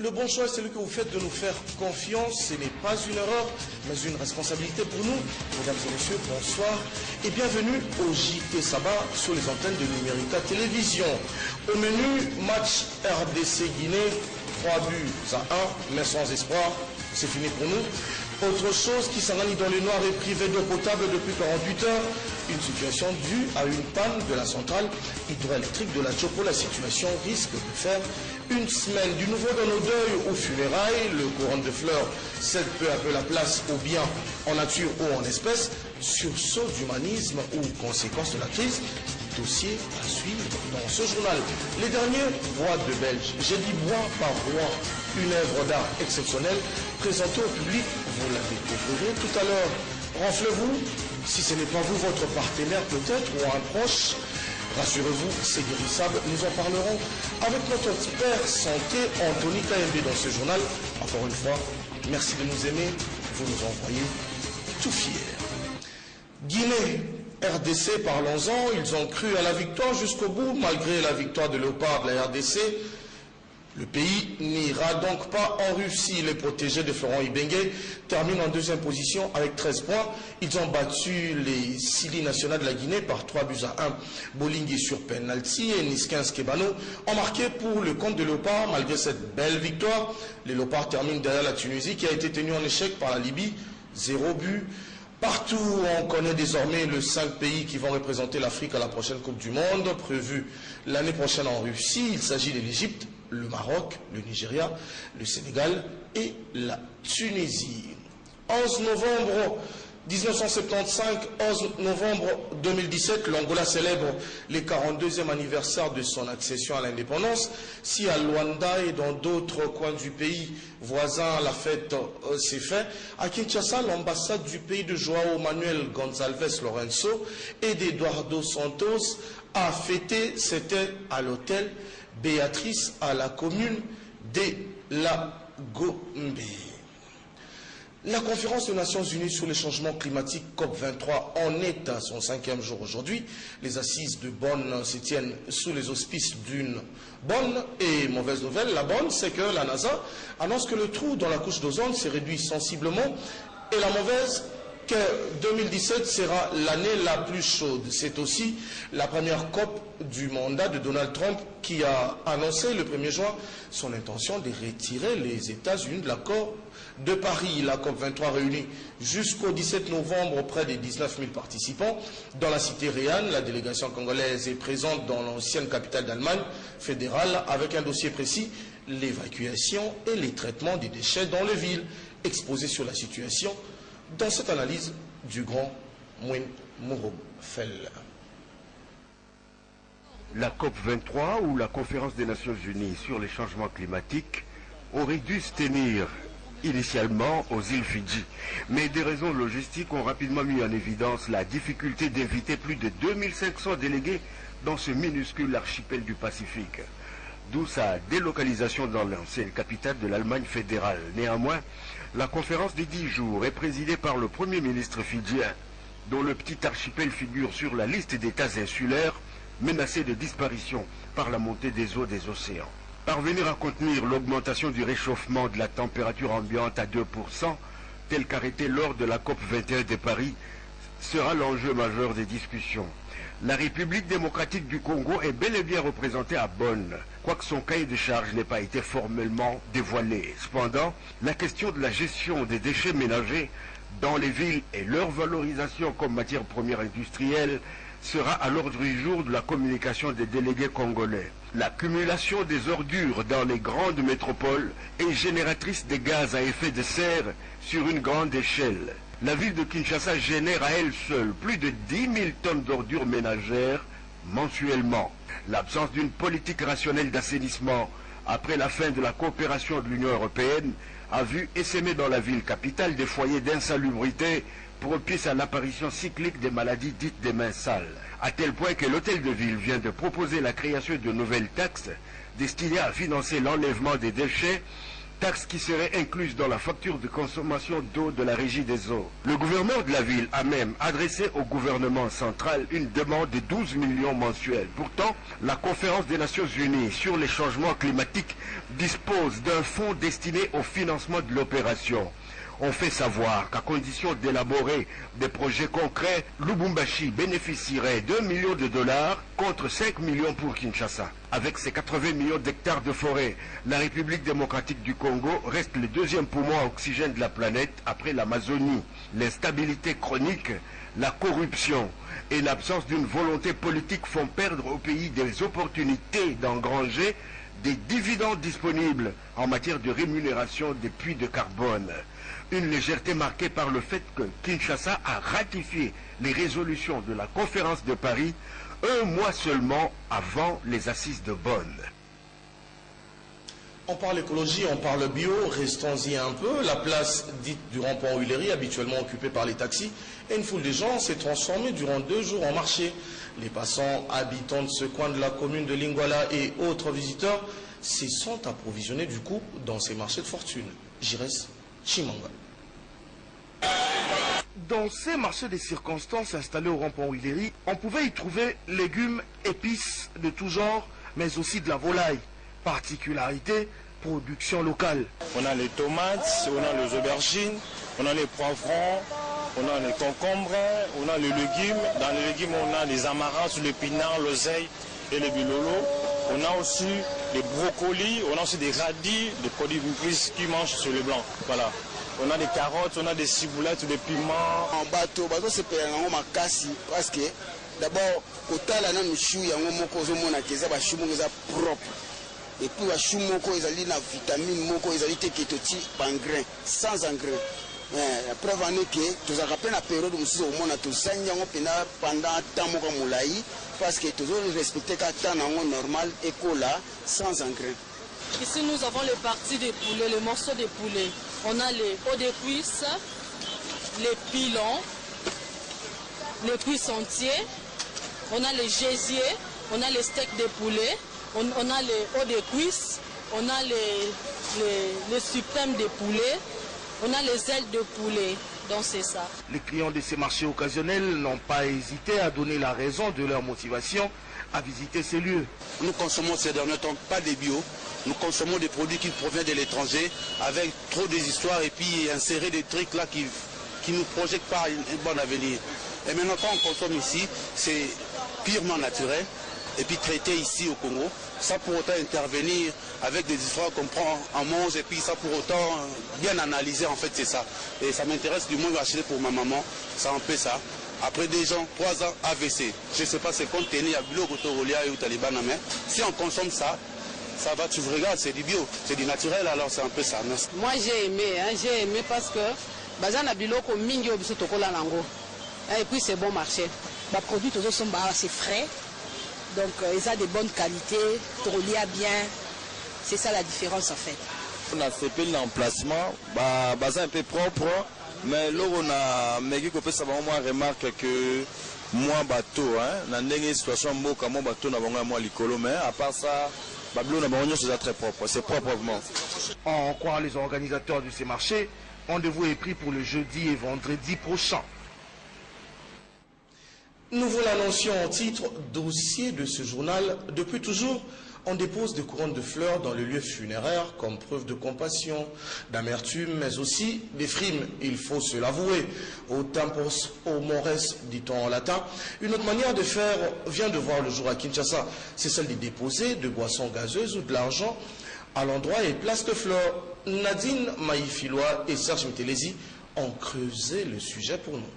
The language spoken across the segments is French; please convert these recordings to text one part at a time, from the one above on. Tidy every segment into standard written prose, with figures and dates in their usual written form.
Le bon choix est celui que vous faites de nous faire confiance. Ce n'est pas une erreur, mais une responsabilité pour nous. Mesdames et messieurs, bonsoir et bienvenue au JT Sabah sur les antennes de Numérica Télévision. Au menu, match RDC Guinée, 3 buts à 1, mais sans espoir. C'est fini pour nous. Autre chose qui s'enranie dans le noir et privé d'eau potable depuis 48 heures. Une situation due à une panne de la centrale hydroélectrique de la Chopo. La situation risque de faire une semaine. Du nouveau dans nos deuils aux funérailles, le courant de fleurs cède peu à peu la place aux biens en nature ou en espèces. Sursaut d'humanisme ou conséquence de la crise. Dossier à suivre dans ce journal. Les derniers rois de Belge. J'ai dit roi par roi. Une œuvre d'art exceptionnelle présentée au public. Vous la découvrirez tout à l'heure. Renflez-vous. Si ce n'est pas vous, votre partenaire peut-être ou un proche, rassurez-vous, c'est guérissable. Nous en parlerons avec notre expert santé, Anthony KMB, dans ce journal. Encore une fois, merci de nous aimer. Vous nous envoyez tout fiers. Guinée, RDC, parlons-en. Ils ont cru à la victoire jusqu'au bout, malgré la victoire de Léopard de la RDC. Le pays n'ira donc pas en Russie. Les protégés de Florent Ibenge terminent en deuxième position avec 13 points. Ils ont battu les Sili nationales de la Guinée par 3 buts à 1. Bolingui sur penalty et Niskins Kebano ont marqué pour le compte de Léopard. Malgré cette belle victoire, les Léopards terminent derrière la Tunisie qui a été tenue en échec par la Libye. 0 but. Partout, on connaît désormais les 5 pays qui vont représenter l'Afrique à la prochaine Coupe du Monde, prévue l'année prochaine en Russie. Il s'agit de l'Égypte, le Maroc, le Nigeria, le Sénégal et la Tunisie. 11 novembre 1975, 11 novembre 2017, l'Angola célèbre les 42e anniversaire de son accession à l'indépendance. Si à Luanda et dans d'autres coins du pays voisins la fête s'est faite, à Kinshasa, l'ambassade du pays de Joao Manuel Gonçalves Lorenzo et d'Eduardo Santos a fêté, c'était à l'hôtel Béatrice à la commune de la Gombe. La conférence des Nations Unies sur les changements climatiques COP23 en est à son 5e jour aujourd'hui. Les assises de Bonn se tiennent sous les auspices d'une bonne et mauvaise nouvelle. La bonne, c'est que la NASA annonce que le trou dans la couche d'ozone s'est réduit sensiblement. Et la mauvaise, que 2017 sera l'année la plus chaude. C'est aussi la première COP du mandat de Donald Trump qui a annoncé le 1er juin son intention de retirer les États-Unis de l'accord de Paris. La COP23 réunit jusqu'au 17 novembre près de 19 000 participants. Dans la cité Réanne, la délégation congolaise est présente dans l'ancienne capitale d'Allemagne fédérale avec un dossier précis, l'évacuation et les traitements des déchets dans les villes, exposées sur la situation dans cette analyse du grand Mouin Mourou-Fel. La COP23 ou la Conférence des Nations Unies sur les changements climatiques aurait dû se tenir initialement aux îles Fidji. Mais des raisons logistiques ont rapidement mis en évidence la difficulté d'inviter plus de 2500 délégués dans ce minuscule archipel du Pacifique. D'où sa délocalisation dans l'ancienne capitale de l'Allemagne fédérale. Néanmoins, la conférence des 10 jours est présidée par le Premier ministre fidjien, dont le petit archipel figure sur la liste d'États insulaires menacés de disparition par la montée des eaux des océans. Parvenir à contenir l'augmentation du réchauffement de la température ambiante à 2%, tel qu'arrêté lors de la COP 21 de Paris, sera l'enjeu majeur des discussions. La République démocratique du Congo est bel et bien représentée à Bonn, quoique son cahier de charges n'ait pas été formellement dévoilé. Cependant, la question de la gestion des déchets ménagers dans les villes et leur valorisation comme matière première industrielle sera à l'ordre du jour de la communication des délégués congolais. L'accumulation des ordures dans les grandes métropoles est génératrice de gaz à effet de serre sur une grande échelle. La ville de Kinshasa génère à elle seule plus de 10 000 tonnes d'ordures ménagères mensuellement. L'absence d'une politique rationnelle d'assainissement après la fin de la coopération de l'Union européenne a vu essaimer dans la ville capitale des foyers d'insalubrité propices à l'apparition cyclique des maladies dites des mains sales, à tel point que l'hôtel de ville vient de proposer la création de nouvelles taxes destinées à financer l'enlèvement des déchets taxe qui serait incluse dans la facture de consommation d'eau de la Régie des eaux. Le gouverneur de la ville a même adressé au gouvernement central une demande de 12 millions mensuels. Pourtant, la Conférence des Nations Unies sur les changements climatiques dispose d'un fonds destiné au financement de l'opération. On fait savoir qu'à condition d'élaborer des projets concrets, Lubumbashi bénéficierait d'1 million de dollars contre 5 millions pour Kinshasa. Avec ses 80 millions d'hectares de forêt, la République démocratique du Congo reste le deuxième poumon à oxygène de la planète après l'Amazonie. L'instabilité chronique, la corruption et l'absence d'une volonté politique font perdre au pays des opportunités d'engranger des dividendes disponibles en matière de rémunération des puits de carbone. Une légèreté marquée par le fait que Kinshasa a ratifié les résolutions de la conférence de Paris un mois seulement avant les assises de Bonn. On parle écologie, on parle bio, restons-y un peu. La place dite du rond-point Huilery, habituellement occupée par les taxis, et une foule de gens s'est transformée durant 2 jours en marché. Les passants, habitants de ce coin de la commune de Lingwala et autres visiteurs s'y sont approvisionnés du coup dans ces marchés de fortune. Jires Chimanga. Dans ces marchés de circonstances installés au rond-point Huilery, on pouvait y trouver légumes, épices de tout genre, mais aussi de la volaille. Particularité, production locale. On a les tomates, on a les aubergines, on a les poivrons, on a les concombres, on a les légumes. Dans les légumes, on a les amarants, l'épinard, l'oseille et les bilolos. On a aussi les brocolis, on a aussi des radis, des produits qui mangent sur le blanc. Voilà. On a des carottes, on a des ciboulettes, des piments. En bateau, c'est parce que d'abord, quand on a un chou, il y a un propre. Et puis la chou moko ezali na vitamine moko ezali te ketoti engrais sans engrais. La preuve en est que tous a rappelé la période où nous avons tous pendant temps moko moulaï parce que tous respecté qu'à temps normal éco là sans engrais. Ici nous avons les parties des poulets, les morceaux de poulet. On a les hauts de cuisses, les pilons, les cuisses entiers, on a les gésiers, on a les steaks de poulet. On a les hauts de cuisses, on a les suprêmes de poulet, on a les ailes de poulet. Donc c'est ça. Les clients de ces marchés occasionnels n'ont pas hésité à donner la raison de leur motivation à visiter ces lieux. Nous consommons ces derniers temps pas des bio, nous consommons des produits qui proviennent de l'étranger avec trop des histoires et puis insérer des trucs là qui nous projettent pas un bon avenir. Et maintenant quand on consomme ici, c'est purement naturel. Et puis traiter ici au Congo, ça pour autant intervenir avec des histoires qu'on prend en mange et puis ça pour autant bien analyser en fait c'est ça. Et ça m'intéresse du moins acheter pour ma maman, ça en fait ça. Après des gens, 3 ans AVC, je ne sais pas c'est contenu à Bilo Gotorolia et au Taliban, mais si on consomme ça, ça va, tu regardes, c'est du bio, c'est du naturel alors c'est un peu ça. Moi j'ai aimé parce que Bazana Biloko Mingi Obisotokola Lango. Et puis c'est bon marché. Les produits tous sont assez frais. Donc, ils ont de bonnes qualités, trollia bien. C'est ça la différence en fait. On a fait l'emplacement, c'est un peu propre, mais là on a ça va remarque que moi bateau, dans une situation moka mon bateau n'a pas moi l'icolo, mais à part ça, c'est très propre, c'est proprement. En croire les organisateurs de ces marchés, rendez-vous est pris pour le jeudi et vendredi prochain. Nous vous l'annoncions en titre, dossier de ce journal. Depuis toujours, on dépose des couronnes de fleurs dans les lieux funéraires comme preuve de compassion, d'amertume, mais aussi des frimes, il faut se l'avouer. Au tempos, au mores, dit-on en latin. Une autre manière de faire vient de voir le jour à Kinshasa. C'est celle de déposer de boissons gazeuses ou de l'argent à l'endroit et place de fleurs. Nadine Maïfilois et Serge Mitelesi ont creusé le sujet pour nous.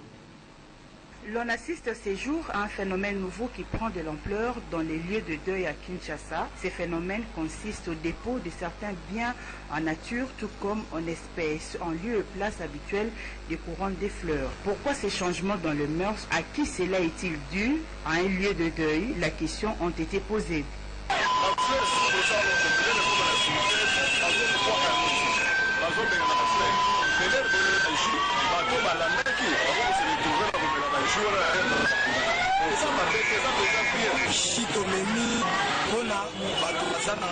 L'on assiste ces jours à un phénomène nouveau qui prend de l'ampleur dans les lieux de deuil à Kinshasa. Ces phénomènes consistent au dépôt de certains biens en nature, tout comme en espèces, en lieu et place habituelle des couronnes des fleurs. Pourquoi ces changements dans le mœurs? À qui cela est-il dû? À un lieu de deuil, la question ont été posées. chitomemi mpona bato baza na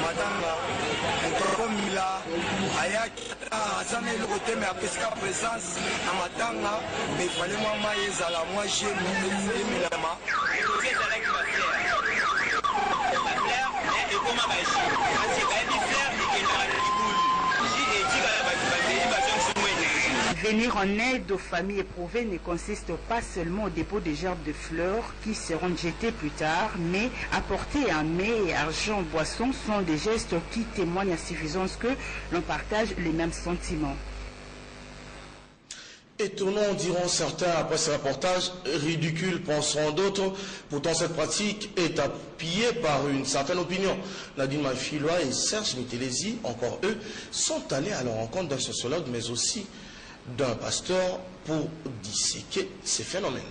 matanga motokomila ayaki aza na eloko te me apesika présence na matanga me efale mwa mai ezala mwa gene emelama Venir en aide aux familles éprouvées ne consiste pas seulement au dépôt des gerbes de fleurs qui seront jetées plus tard, mais apporter un mets, argent, boisson sont des gestes qui témoignent à suffisance que l'on partage les mêmes sentiments. Étonnant, diront certains après ce reportage, ridicule, penseront d'autres. Pourtant, cette pratique est appuyée par une certaine opinion. Nadine Mafiloa et Serge Mitelesi, encore eux, sont allés à la rencontre d'un sociologue, mais aussi d'un pasteur pour disséquer ces phénomènes.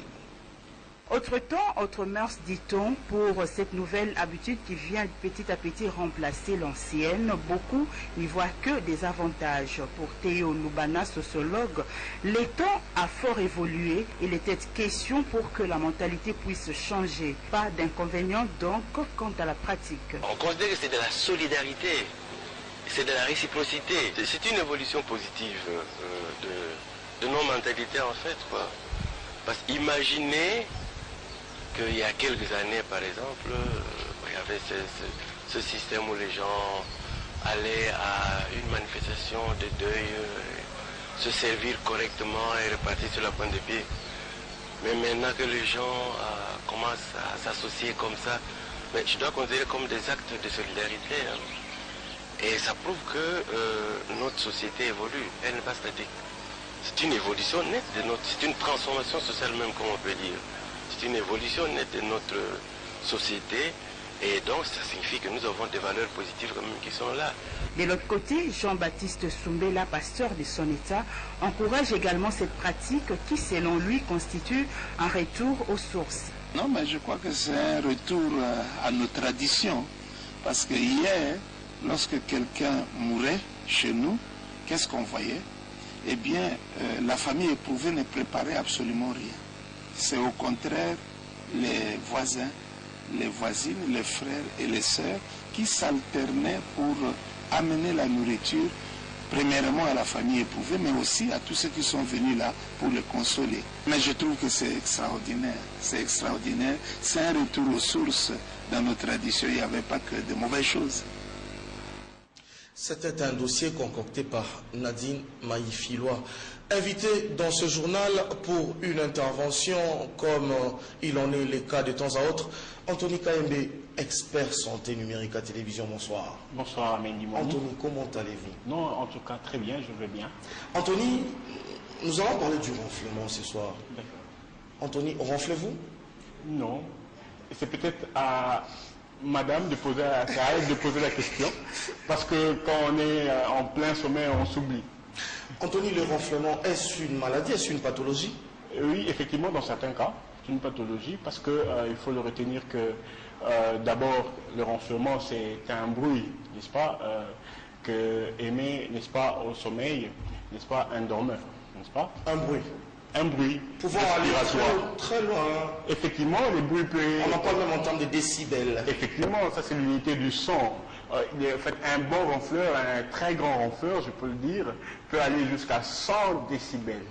Autre temps, autre mœurs, dit-on, pour cette nouvelle habitude qui vient petit à petit remplacer l'ancienne. Beaucoup n'y voient que des avantages. Pour Théo Lubana, sociologue, les temps a fort évolué. Il était question pour que la mentalité puisse changer. Pas d'inconvénient donc quant à la pratique. On considère que c'est de la solidarité, c'est de la réciprocité. C'est une évolution positive de nos mentalités en fait, quoi. Parce qu'imaginez qu'il y a quelques années, par exemple, il y avait ce système où les gens allaient à une manifestation de deuil, se servir correctement et repartir sur la pointe de pied. Mais maintenant que les gens commencent à s'associer comme ça, mais je dois considérer comme des actes de solidarité. Hein. Et ça prouve que notre société évolue, elle n'est pas statique. C'est une évolution nette de notre... C'est une transformation sociale même, comme on peut dire. C'est une évolution nette de notre société. Et donc, ça signifie que nous avons des valeurs positives quand même qui sont là. De l'autre côté, Jean-Baptiste Soumbela, pasteur de son État, encourage également cette pratique qui, selon lui, constitue un retour aux sources. Non, mais je crois que c'est un retour à nos traditions. Parce que hier, lorsque quelqu'un mourait chez nous, qu'est-ce qu'on voyait? Eh bien, la famille éprouvée ne préparait absolument rien. C'est au contraire les voisins, les voisines, les frères et les sœurs qui s'alternaient pour amener la nourriture, premièrement à la famille éprouvée, mais aussi à tous ceux qui sont venus là pour les consoler. Mais je trouve que c'est extraordinaire, c'est extraordinaire. C'est un retour aux sources dans nos traditions, il n'y avait pas que de mauvaises choses. C'était un dossier concocté par Nadine Maïfiloa. Invité dans ce journal pour une intervention, comme il en est le cas de temps à autre, Anthony Kaembe, expert santé numérique à télévision. Bonsoir. Bonsoir, Mendy. Anthony, comment allez-vous? Non, en tout cas, très bien, je vais bien. Anthony, nous allons parler du ronflement ce soir. D'accord. Anthony, ronflez-vous? Non. C'est peut-être à Madame de poser, à elle de poser la question, parce que quand on est en plein sommeil, on s'oublie. Anthony, le ronflement, est-ce une maladie, est-ce une pathologie? Oui, effectivement, dans certains cas, c'est une pathologie, parce que il faut le retenir que d'abord, le ronflement, c'est un bruit, n'est-ce pas, que émet, n'est-ce pas, au sommeil, n'est-ce pas, un dormeur, n'est-ce pas? Un bruit. Un bruit. Pouvant aller très loin. Effectivement, les bruits peuvent... On en parle même en termes de décibels. Effectivement, ça c'est l'unité du son. En fait, un bon ronfleur, un très grand ronfleur, je peux le dire, peut aller jusqu'à 100 décibels.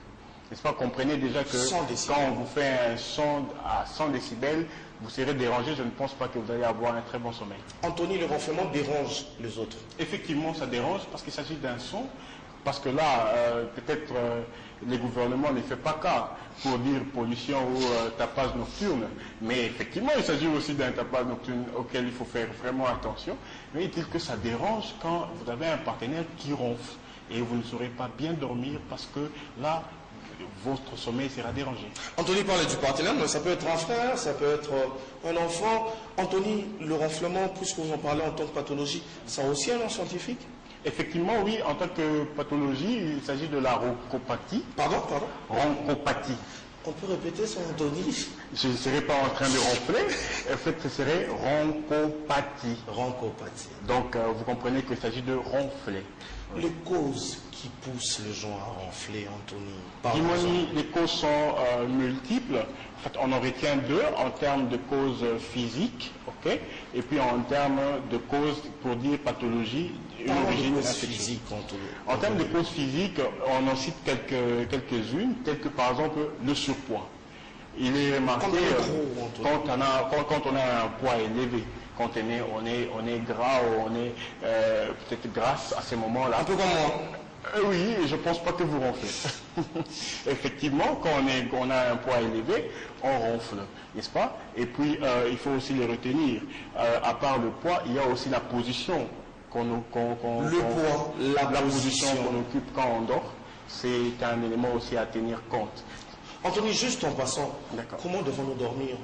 N'est-ce pas? Comprenez déjà que quand on vous fait un son à 100 décibels, vous serez dérangé. Je ne pense pas que vous allez avoir un très bon sommeil. Anthony, le ronflement dérange les autres? Effectivement, ça dérange parce qu'il s'agit d'un son. Parce que là, peut-être les gouvernements ne font pas cas pour dire pollution ou tapage nocturne. Mais effectivement, il s'agit aussi d'un tapage nocturne auquel il faut faire vraiment attention. Mais il dit que ça dérange quand vous avez un partenaire qui ronfle. Et vous ne saurez pas bien dormir parce que là, votre sommeil sera dérangé. Anthony parlait du partenaire, mais ça peut être un frère, ça peut être un enfant. Anthony, le ronflement, puisque vous en parlez en tant que pathologie, ça a aussi un nom scientifique? Effectivement, oui, en tant que pathologie, il s'agit de la ronchopathie. Pardon? Ronchopathie. On peut répéter ça, Anthony? Je ne serai pas en train de ronfler. En fait, ce serait ronchopathie. Ronchopathie. Donc, vous comprenez qu'il s'agit de ronfler. Les causes qui poussent les gens à ronfler, Anthony? Dimoni, les causes sont multiples. En fait, on en retient deux en termes de causes physiques, ok, et puis en termes de causes pour dire pathologie, une origine physique. En termes de causes physiques, on en cite quelques-unes, telles que par exemple le surpoids. Il est remarqué quand on a un poids élevé. Quand on est gras ou on est peut-être grasse à ces moments-là. Un peu comme moi. Oui, je ne pense pas que vous ronflez. Effectivement, quand on a un poids élevé, on ronfle, n'est-ce pas? Et puis, il faut aussi les retenir. À part le poids, il y a aussi la position la position qu'on occupe quand on dort. C'est un élément aussi à tenir compte. Anthony, juste en passant, comment devons-nous dormir?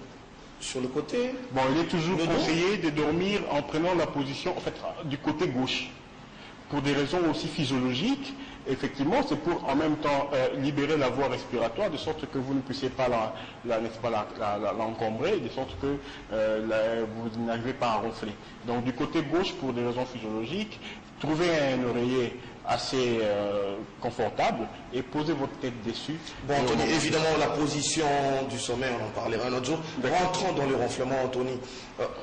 Sur le côté? Bon, il est toujours conseillé de dormir en prenant la position, en fait, du côté gauche. Pour des raisons aussi physiologiques, effectivement, c'est pour en même temps libérer la voie respiratoire, de sorte que vous ne puissiez pas l'encombrer, de sorte que vous n'arrivez pas à ronfler. Donc du côté gauche, pour des raisons physiologiques, trouvez un oreiller assez confortable et posez votre tête dessus. Bon, Anthony, évidemment, la position du sommeil, on en parlera un autre jour. Rentrons dans le ronflement, Anthony.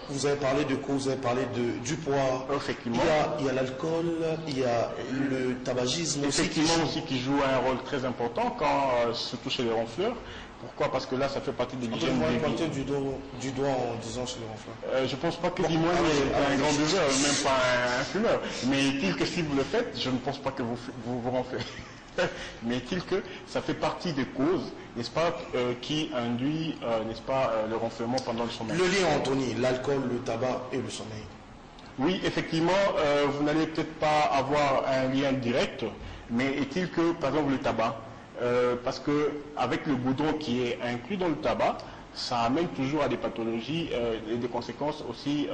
Vous avez parlé de quoi? Vous avez parlé du poids. Effectivement. Il y a l'alcool, il y a le tabagisme aussi qui joue un rôle très important quand surtout chez les ronfleurs. Pourquoi? Parce que là, ça fait partie de l'hygiène de vie. Pointer du doigt en disant chez les ronfleurs. Je ne pense pas que Dimoni est un grand buveur, même pas un fumeur. Mais est-il que si vous le faites, je ne pense pas que vous ronflez. Mais est-il que ça fait partie des causes, n'est-ce pas, qui induit, n'est-ce pas, le ronflement pendant le sommeil. Le lien, Anthony, l'alcool, le tabac et le sommeil. Oui, effectivement, vous n'allez peut-être pas avoir un lien direct, mais est-il que, par exemple, le tabac, parce qu'avec le goudron qui est inclus dans le tabac, ça amène toujours à des pathologies et des conséquences aussi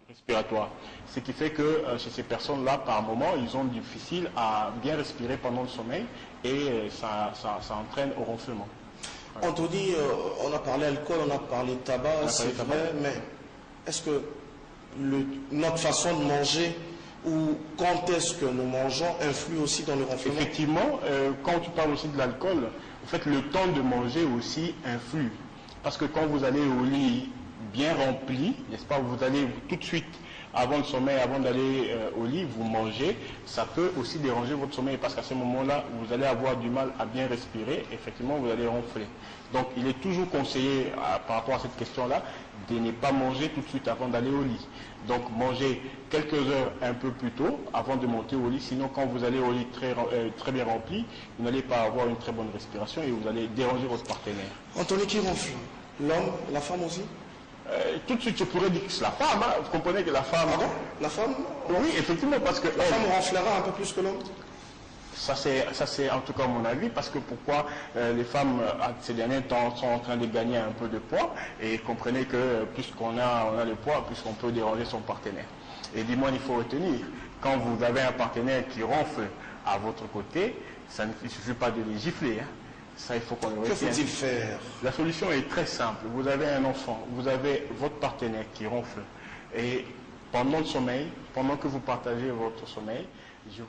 respiratoires. Ce qui fait que chez ces personnes-là, par moment, ils ont difficile à bien respirer pendant le sommeil et ça entraîne au ronflement. Voilà. Anthony, on a parlé alcool, on a parlé tabac, c'est vrai, mais est-ce que notre façon de manger ou quand est-ce que nous mangeons influe aussi dans le ronflement? Effectivement, quand tu parles aussi de l'alcool, en fait, le temps de manger aussi influe. Parce que quand vous allez au lit bien rempli, n'est-ce pas, vous allez tout de suite, avant le sommeil, avant d'aller au lit, vous mangez, ça peut aussi déranger votre sommeil parce qu'à ce moment-là, vous allez avoir du mal à bien respirer, effectivement, vous allez ronfler. Donc, il est toujours conseillé, par rapport à cette question-là, de ne pas manger tout de suite avant d'aller au lit. Donc, mangez quelques heures un peu plus tôt avant de monter au lit. Sinon, quand vous allez au lit très bien rempli, vous n'allez pas avoir une très bonne respiration et vous allez déranger votre partenaire. Anthony, qui ronfle? L'homme, la femme aussi? Tout de suite, je pourrais dire que c'est la femme. Hein. Vous comprenez que la femme... Ah bon? La femme? Oui, effectivement, parce que... La femme ronflera un peu plus que l'homme? Ça c'est en tout cas mon avis, parce que pourquoi les femmes ces derniers temps sont en train de gagner un peu de poids, et comprenez que plus on a le poids, plus on peut déranger son partenaire. Et dis-moi, il faut retenir, quand vous avez un partenaire qui ronfle à votre côté, ça ne suffit pas de les gifler. Hein. Ça, il faut qu'on le retienne. Que faut-il faire? La solution est très simple. Vous avez un enfant, vous avez votre partenaire qui ronfle, et pendant le sommeil, pendant que vous partagez votre sommeil, je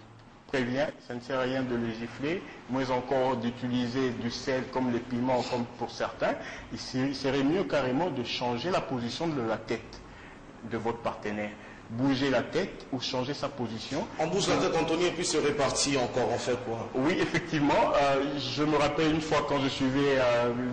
préviens, ça ne sert à rien de le gifler, moins encore d'utiliser du sel comme les piments, comme pour certains. Il serait mieux carrément de changer la position de la tête de votre partenaire. Bouger la tête ou changer sa position. On bouge la tête, Anthony, et puis se répartit encore, on fait quoi? Oui, effectivement. Je me rappelle une fois quand je suivais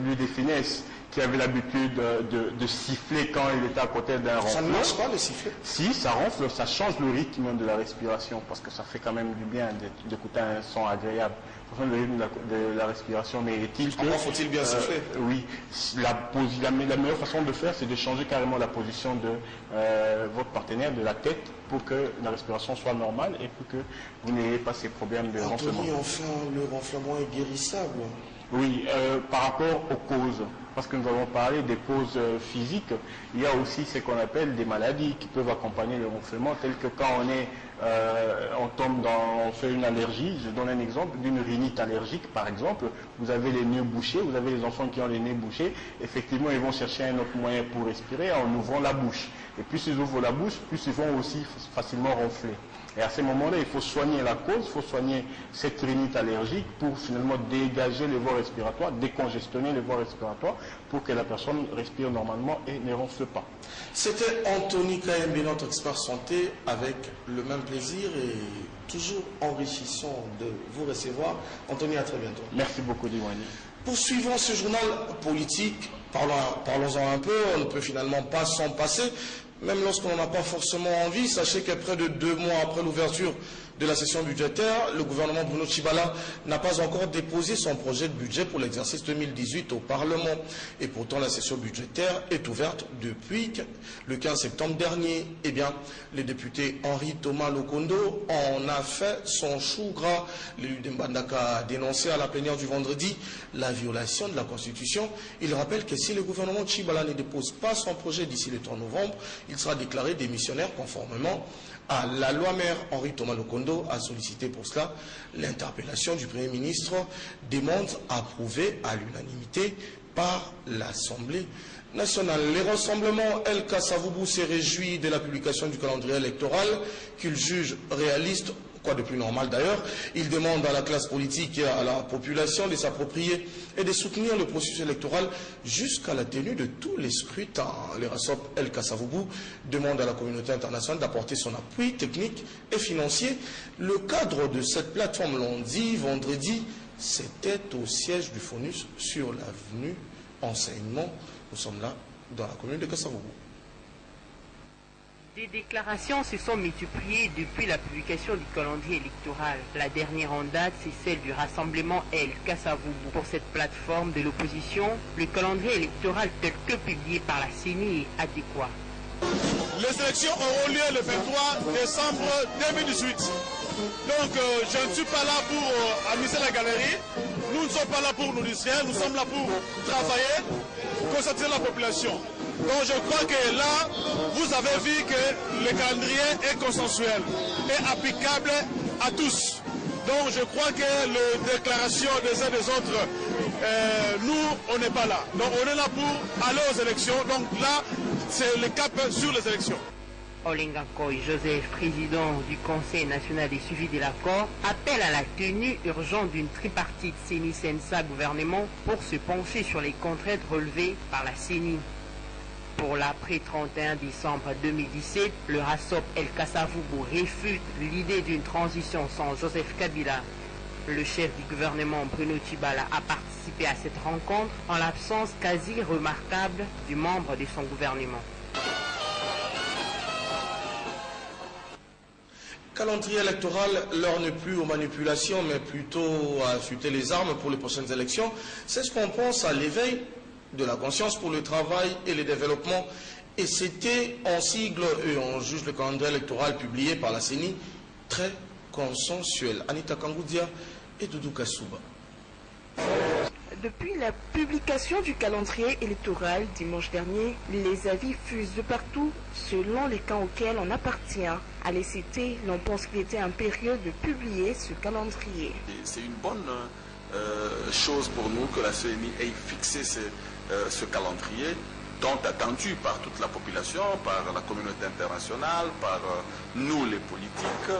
lui des finesses, qui avait l'habitude de siffler quand il était à côté d'un ronfleur. Ça ne marche pas, le sifflet? Si, ça ronfle, ça change le rythme de la respiration, parce que ça fait quand même du bien d'écouter un son agréable. Le rythme de la respiration, mais est-il que... Comment faut-il bien siffler? Oui, la meilleure façon de le faire, c'est de changer carrément la position de votre partenaire, de la tête, pour que la respiration soit normale et pour que vous n'ayez pas ces problèmes de ronflement. Anthony, enfin, le ronflement est guérissable. Oui, par rapport aux causes, parce que nous avons parlé des causes physiques, il y a aussi ce qu'on appelle des maladies qui peuvent accompagner le ronflement, telles que quand on est on fait une allergie. Je donne un exemple d'une rhinite allergique, par exemple. Vous avez les nez bouchés, vous avez les enfants qui ont les nez bouchés. Effectivement, ils vont chercher un autre moyen pour respirer en ouvrant la bouche. Et plus ils ouvrent la bouche, plus ils vont aussi facilement ronfler. Et à ce moment-là, il faut soigner la cause, il faut soigner cette rhinite allergique pour finalement dégager les voies respiratoires, décongestionner les voies respiratoires pour que la personne respire normalement et ne ronfle pas. C'était Anthony Kayembe, notre expert santé, avec le même plaisir et toujours enrichissant de vous recevoir. Anthony, à très bientôt. Merci beaucoup, Diwani. Poursuivons ce journal politique. Parlons-en un peu, on ne peut finalement pas s'en passer. Même lorsqu'on n'en a pas forcément envie, sachez que près de 2 mois après l'ouverture de la session budgétaire, le gouvernement Bruno Tshibala n'a pas encore déposé son projet de budget pour l'exercice 2018 au Parlement. Et pourtant, la session budgétaire est ouverte depuis le 15 septembre dernier. Eh bien, le député Henri Thomas Lokondo en a fait son chou gras. L'élu de Mbandaka a dénoncé à la plénière du vendredi la violation de la Constitution. Il rappelle que si le gouvernement Tshibala ne dépose pas son projet d'ici le 3 novembre, il sera déclaré démissionnaire conformément à la loi mère. Henri Thomas Lokondo a sollicité pour cela l'interpellation du Premier ministre, demande approuvée à l'unanimité par l'Assemblée nationale. Les rassemblements El Kassavoubou s'est réjoui de la publication du calendrier électoral qu'il juge réaliste. Quoi de plus normal d'ailleurs. Il demande à la classe politique et à la population de s'approprier et de soutenir le processus électoral jusqu'à la tenue de tous les scrutins. Les RASOP El Kassavoubou demandent à la communauté internationale d'apporter son appui technique et financier. Le cadre de cette plateforme lundi, vendredi, c'était au siège du FONUS sur l'avenue Enseignement. Nous sommes là dans la commune de Kassavoubou. Des déclarations se sont multipliées depuis la publication du calendrier électoral. La dernière en date, c'est celle du rassemblement El Kassavoubou. Pour cette plateforme de l'opposition, le calendrier électoral tel que publié par la CENI est adéquat. Les élections auront lieu le 23 décembre 2018. Donc je ne suis pas là pour amuser la galerie. Nous ne sommes pas là pour nous distraire, nous sommes là pour travailler, conscientiser la population. Donc je crois que là, vous avez vu que le calendrier est consensuel et applicable à tous. Donc je crois que les déclarations des uns des autres, nous, on n'est pas là. Donc on est là pour aller aux élections. Donc là, c'est le cap sur les élections. Olenga Koy Joseph, président du Conseil national des suivis de l'accord, appelle à la tenue urgente d'une tripartite CENI-SENSA gouvernement pour se pencher sur les contraintes relevées par la CENI. Pour l'après-31 décembre 2017, le RASOP El Kassavoubou réfute l'idée d'une transition sans Joseph Kabila. Le chef du gouvernement Bruno Tshibala a participé à cette rencontre en l'absence quasi remarquable du membre de son gouvernement. Calendrier électoral, l'heure n'est plus aux manipulations, mais plutôt à affûter les armes pour les prochaines élections. C'est ce qu'on pense à l'éveil de la conscience pour le travail et le développement. Et c'était en sigle, et on juge le calendrier électoral publié par la CENI, très consensuel. Anita Kangoudia et Doudou Kassouba. Depuis la publication du calendrier électoral dimanche dernier, les avis fusent de partout selon les camps auxquels on appartient. À l'ECT, l'on pense qu'il était impérieux de publier ce calendrier. C'est une bonne chose pour nous que la CENI ait fixé ce calendrier tant attendu par toute la population, par la communauté internationale, par nous les politiques.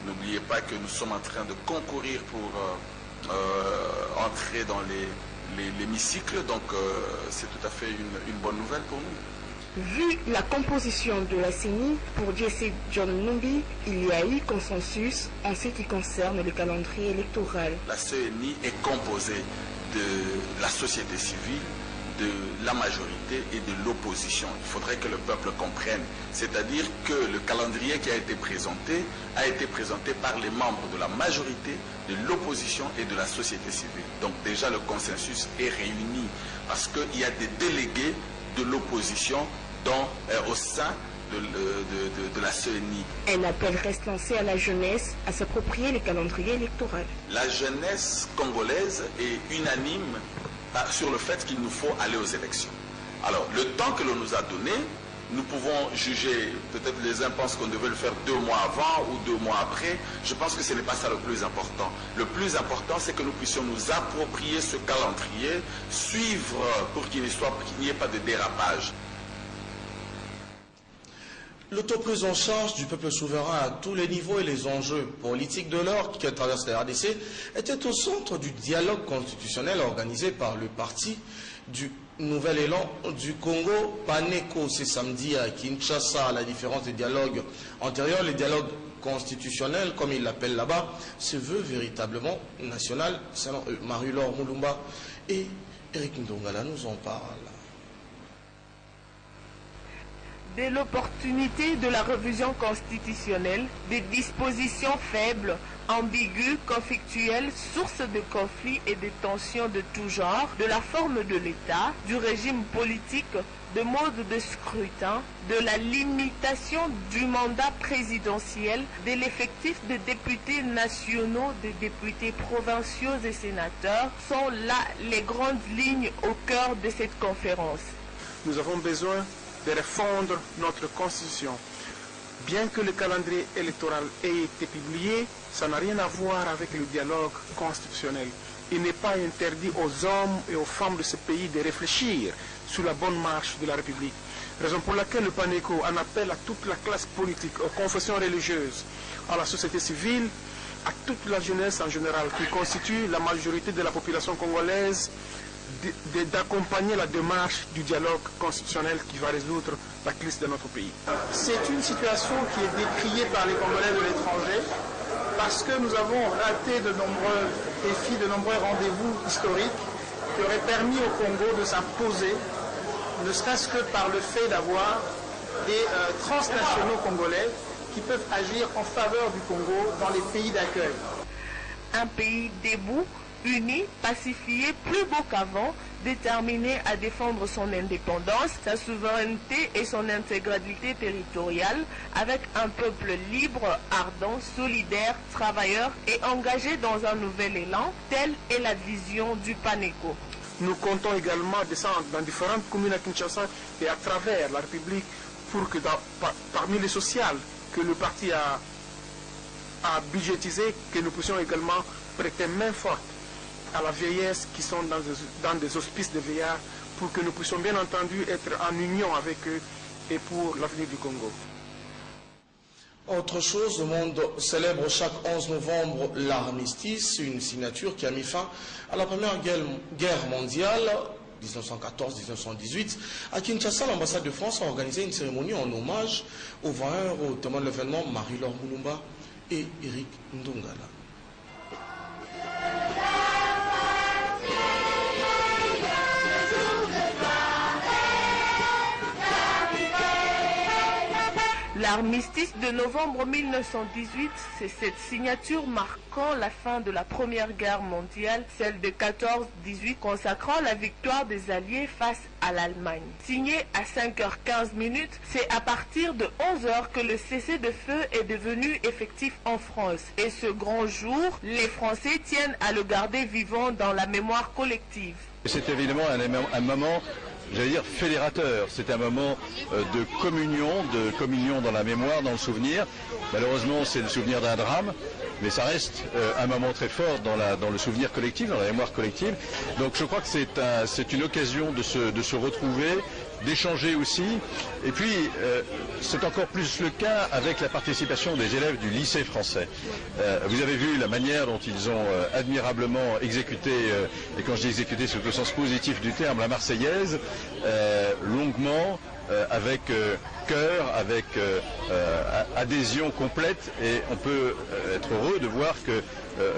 N'oubliez pas que nous sommes en train de concourir pour entrer dans l'hémicycle, donc c'est tout à fait une bonne nouvelle pour nous. Vu la composition de la CENI, pour Jesse John Numbi, il y a eu consensus en ce qui concerne le calendrier électoral. La CENI est composée de la société civile, de la majorité et de l'opposition. Il faudrait que le peuple comprenne. C'est-à-dire que le calendrier qui a été présenté par les membres de la majorité, de l'opposition et de la société civile. Donc déjà le consensus est réuni parce qu'il y a des délégués de l'opposition au sein de la CENI. Un appel reste lancé à la jeunesse à s'approprier le calendrier électoral. La jeunesse congolaise est unanime sur le fait qu'il nous faut aller aux élections. Alors, le temps que l'on nous a donné, nous pouvons juger, peut-être les uns pensent qu'on devait le faire 2 mois avant ou 2 mois après. Je pense que ce n'est pas ça le plus important. Le plus important, c'est que nous puissions nous approprier ce calendrier, suivre pour qu'il n'y ait pas de dérapage. L'autoprise en charge du peuple souverain à tous les niveaux et les enjeux politiques de l'ordre qui traversent la RDC étaient au centre du dialogue constitutionnel organisé par le parti du Nouvel Élan du Congo, PANECO. C'est samedi à Kinshasa. À la différence des dialogues antérieurs, les dialogues constitutionnels, comme ils l'appellent là-bas, se veut véritablement national, selon eux. Marie-Laure Mulumba et Eric Ndongala nous en parlent. Dès l'opportunité de la révision constitutionnelle, des dispositions faibles, ambiguës, conflictuelles, sources de conflits et de tensions de tout genre, de la forme de l'État, du régime politique, de mode de scrutin, de la limitation du mandat présidentiel, de l'effectif de députés nationaux, de députés provinciaux et sénateurs, sont là les grandes lignes au cœur de cette conférence. Nous avons besoin de refondre notre constitution. Bien que le calendrier électoral ait été publié, ça n'a rien à voir avec le dialogue constitutionnel. Il n'est pas interdit aux hommes et aux femmes de ce pays de réfléchir sur la bonne marche de la République. Raison pour laquelle le PANECO en appelle à toute la classe politique, aux confessions religieuses, à la société civile, à toute la jeunesse en général, qui constitue la majorité de la population congolaise, d'accompagner la démarche du dialogue constitutionnel qui va résoudre la crise de notre pays. C'est une situation qui est décriée par les Congolais de l'étranger parce que nous avons raté de nombreux défis, de nombreux rendez-vous historiques qui auraient permis au Congo de s'imposer, ne serait-ce que par le fait d'avoir des transnationaux congolais qui peuvent agir en faveur du Congo dans les pays d'accueil. Un pays debout, uni, pacifié, plus beau qu'avant, déterminé à défendre son indépendance, sa souveraineté et son intégralité territoriale, avec un peuple libre, ardent, solidaire, travailleur et engagé dans un nouvel élan, telle est la vision du PANECO. Nous comptons également descendre dans différentes communes à Kinshasa et à travers la République pour que parmi les sociales que le parti a budgétisé, que nous puissions également prêter main forte à la vieillesse qui sont dans des hospices de vieillards pour que nous puissions bien entendu être en union avec eux et pour l'avenir du Congo. Autre chose, le monde célèbre chaque 11 novembre l'armistice, une signature qui a mis fin à la Première Guerre mondiale, 1914-1918. À Kinshasa, l'ambassade de France a organisé une cérémonie en hommage aux 20 héros. Témoin de l'événement, Marie-Laure Mulumba et Eric Ndongala. L'armistice de novembre 1918, c'est cette signature marquant la fin de la Première Guerre mondiale, celle de 14-18, consacrant la victoire des Alliés face à l'Allemagne. Signé à 5h15, c'est à partir de 11h que le cessez-le-feu est devenu effectif en France. Et ce grand jour, les Français tiennent à le garder vivant dans la mémoire collective. C'est évidemment un moment, j'allais dire, fédérateur. C'est un moment de communion dans la mémoire, dans le souvenir. Malheureusement, c'est le souvenir d'un drame, mais ça reste un moment très fort dans le souvenir collectif, dans la mémoire collective. Donc je crois que c'est une occasion de se retrouver, d'échanger aussi. Et puis, c'est encore plus le cas avec la participation des élèves du lycée français. Vous avez vu la manière dont ils ont admirablement exécuté, et quand je dis exécuté, c'est au sens positif du terme, la Marseillaise, longuement, avec cœur, avec adhésion complète, et on peut être heureux de voir que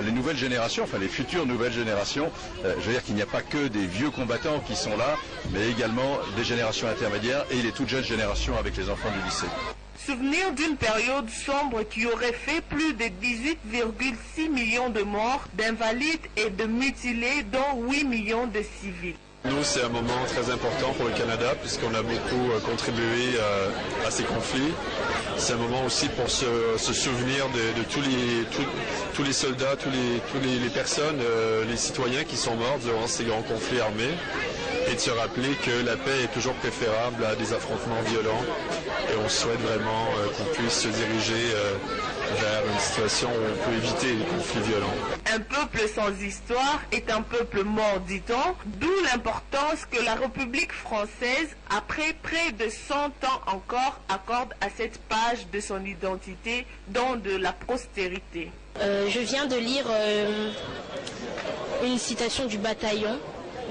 les nouvelles générations, enfin les futures nouvelles générations, je veux dire qu'il n'y a pas que des vieux combattants qui sont là, mais également des générations intermédiaires et les toutes jeunes générations avec les enfants du lycée. Souvenir d'une période sombre qui aurait fait plus de 18,6 millions de morts, d'invalides et de mutilés, dont 8 millions de civils. Nous, c'est un moment très important pour le Canada puisqu'on a beaucoup contribué à ces conflits. C'est un moment aussi pour se souvenir de tous les soldats, toutes les personnes, les citoyens qui sont morts durant ces grands conflits armés et de se rappeler que la paix est toujours préférable à des affrontements violents et on souhaite vraiment qu'on puisse se diriger vers une situation où on peut éviter les conflits violents. Un peuple sans histoire est un peuple mort, dit-on, d'où l'importance que la République française, après près de 100 ans encore, accorde à cette page de son identité dans de la postérité. Je viens de lire une citation du bataillon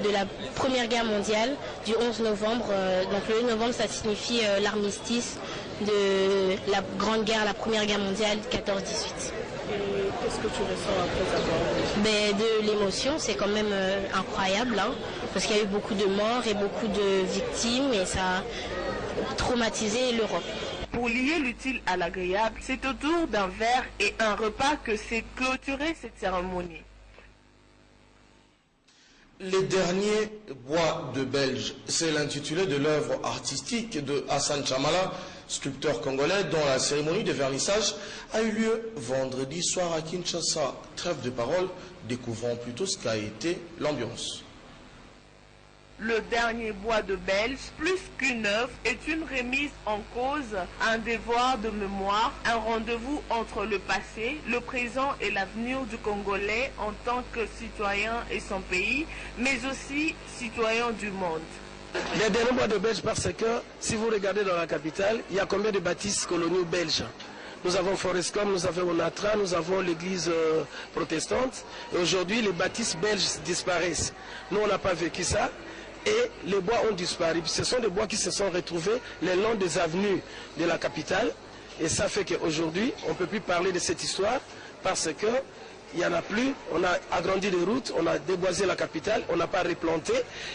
de la Première Guerre mondiale du 11 novembre. Donc le 11 novembre, ça signifie l'armistice de la Grande Guerre, la Première Guerre mondiale, 14-18. Qu'est-ce que tu ressens après avoir de l'émotion, c'est quand même incroyable, hein, parce qu'il y a eu beaucoup de morts et beaucoup de victimes et ça a traumatisé l'Europe. Pour lier l'utile à l'agréable, c'est autour d'un verre et un repas que s'est clôturée cette cérémonie. Les derniers bois de Belge, c'est l'intitulé de l'œuvre artistique de Hassan Chamala, sculpteur congolais, dont la cérémonie de vernissage a eu lieu vendredi soir à Kinshasa. Trêve de parole, découvrons plutôt ce qu'a été l'ambiance. Le dernier bois de Belge, plus qu'une œuvre, est une remise en cause, un devoir de mémoire, un rendez-vous entre le passé, le présent et l'avenir du Congolais en tant que citoyen et son pays, mais aussi citoyen du monde. Les derniers bois de Belge parce que, si vous regardez dans la capitale, il y a combien de bâtisses coloniaux belges? Nous avons Forescom, nous avons Onatra, nous avons l'église protestante. Et aujourd'hui, les bâtisses belges disparaissent. Nous, on n'a pas vécu ça. Et les bois ont disparu. Ce sont des bois qui se sont retrouvés le long des avenues de la capitale. Et ça fait qu'aujourd'hui, on ne peut plus parler de cette histoire parce que il n'y en a plus. On a agrandi les routes, on a déboisé la capitale, on n'a pas replanté.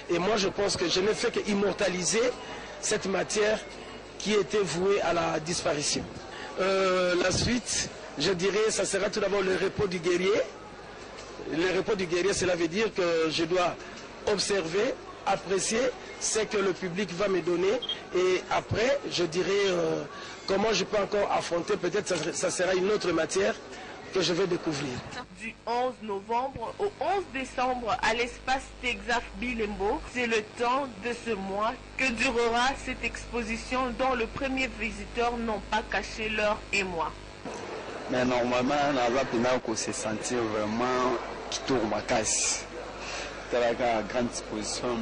Et moi, je pense que je n'ai fait qu'immortaliser cette matière qui était vouée à la disparition. La suite, je dirais, ça sera tout d'abord le repos du guerrier. Le repos du guerrier, cela veut dire que je dois observer, apprécier ce que le public va me donner et après je dirais comment je peux encore affronter, peut-être ça sera une autre matière que je vais découvrir. Du 11 novembre au 11 décembre à l'espace Texaf Bilembo, c'est le temps de ce mois que durera cette exposition dont le premier visiteur n'ont pas caché leur émoi. Mais normalement, on va se sentir vraiment qui tourne ma casse. La grande exposition,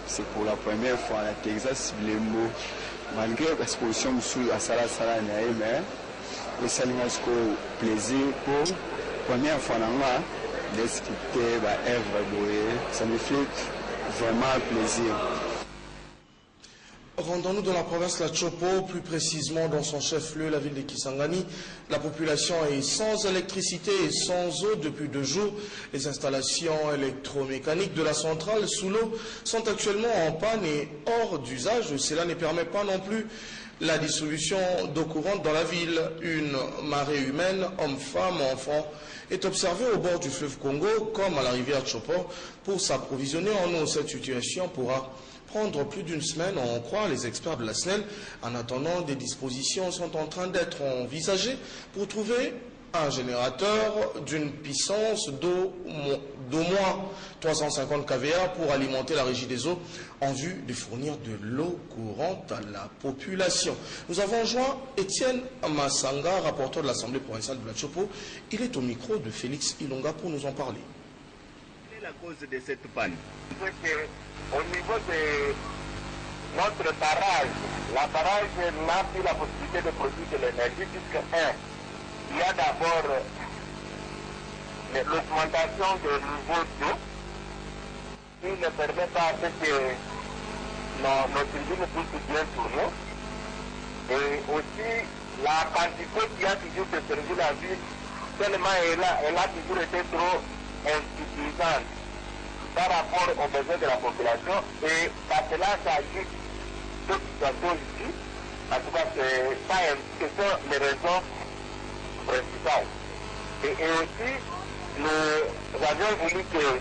c'est pour la première fois à Texas Bilembo. Malgré l'exposition à Sala mais le salingasco plaisir pour la première fois d'expliquer l'œuvre, ça me fait vraiment plaisir. Rendons-nous dans la province de la Chopo, plus précisément dans son chef-lieu, la ville de Kisangani. La population est sans électricité et sans eau depuis 2 jours. Les installations électromécaniques de la centrale sous l'eau sont actuellement en panne et hors d'usage. Cela ne permet pas non plus la distribution d'eau courante dans la ville. Une marée humaine, hommes, femmes, enfants, est observée au bord du fleuve Congo comme à la rivière Chopo pour s'approvisionner en eau. Cette situation pourra prendre plus d'une semaine, on croit les experts de la SNEL. En attendant, des dispositions sont en train d'être envisagées pour trouver un générateur d'une puissance d'au moins 350 kVA pour alimenter la régie des eaux en vue de fournir de l'eau courante à la population. Nous avons joint Étienne Massanga, rapporteur de l'Assemblée provinciale de la Chopo. Il est au micro de Félix Ilonga pour nous en parler. Quelle est la cause de cette panne? Au niveau de notre barrage, la barrage n'a plus la possibilité de produire de l'énergie puisque, il y a d'abord l'augmentation du niveau d'eau qui ne permet pas que nos turbines puissent bien tourner. Et aussi la quantité qui a toujours desservi la ville, tellement elle a toujours été trop insuffisante par rapport aux besoins de la population et par cela s'agit de situation ici. En tout cas, ce sont les raisons principales. Et aussi, nous avions voulu que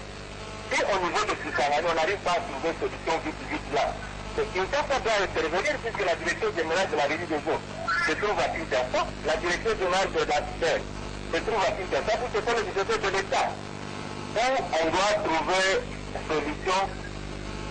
Si au niveau de Kisangani, on n'arrive pas à trouver une solution vite là, c'est Kinshasa doit intervenir puisque la direction générale de la régie des eaux se trouve à Kinshasa, la direction générale de la terre se trouve à Kinshasa, pour ce sont les ministères de l'État. Où on doit trouver une solution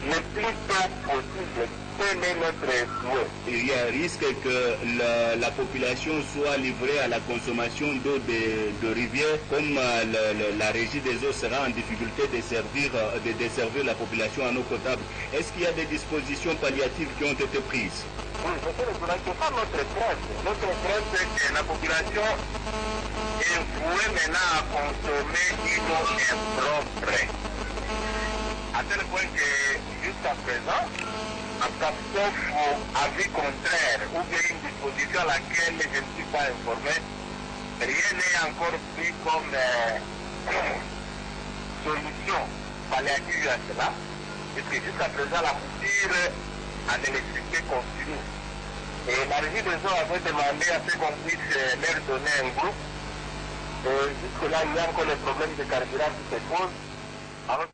le plus tôt possible. Quel est notre souhait? Il y a un risque que la population soit livrée à la consommation d'eau de rivière, comme la régie des eaux sera en difficulté de desservir la population en eau potable. Est-ce qu'il y a des dispositions palliatives qui ont été prises? Oui, monsieur le journaliste, c'est pas notre crainte. Notre crainte, c'est que la population est vouée maintenant à consommer une eau impropre. À tel point que, jusqu'à présent, sauf avis contraire ou bien une disposition à laquelle je ne suis pas informé, rien n'est encore pris comme solution palliative à cela, puisque jusqu'à présent la coupure en électricité continue. Et la régie des eaux avait demandé à ce qu'on puisse leur donner un groupe. Et jusque-là, il y a encore les problèmes de carburant qui se posent. Alors,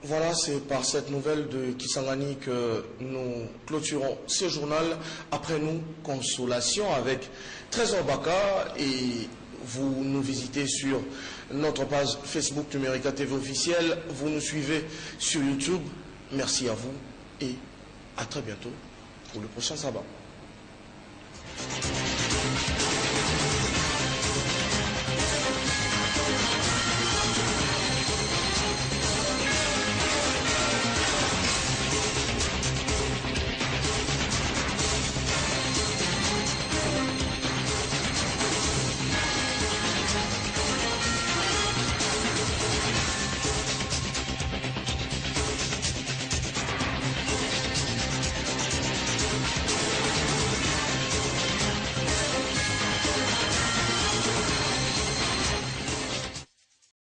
voilà, c'est par cette nouvelle de Kisangani que nous clôturons ce journal. Après nous, consolation avec Trésor Baka, et vous nous visitez sur notre page Facebook Numérica TV officielle. Vous nous suivez sur YouTube. Merci à vous et à très bientôt pour le prochain sabbat.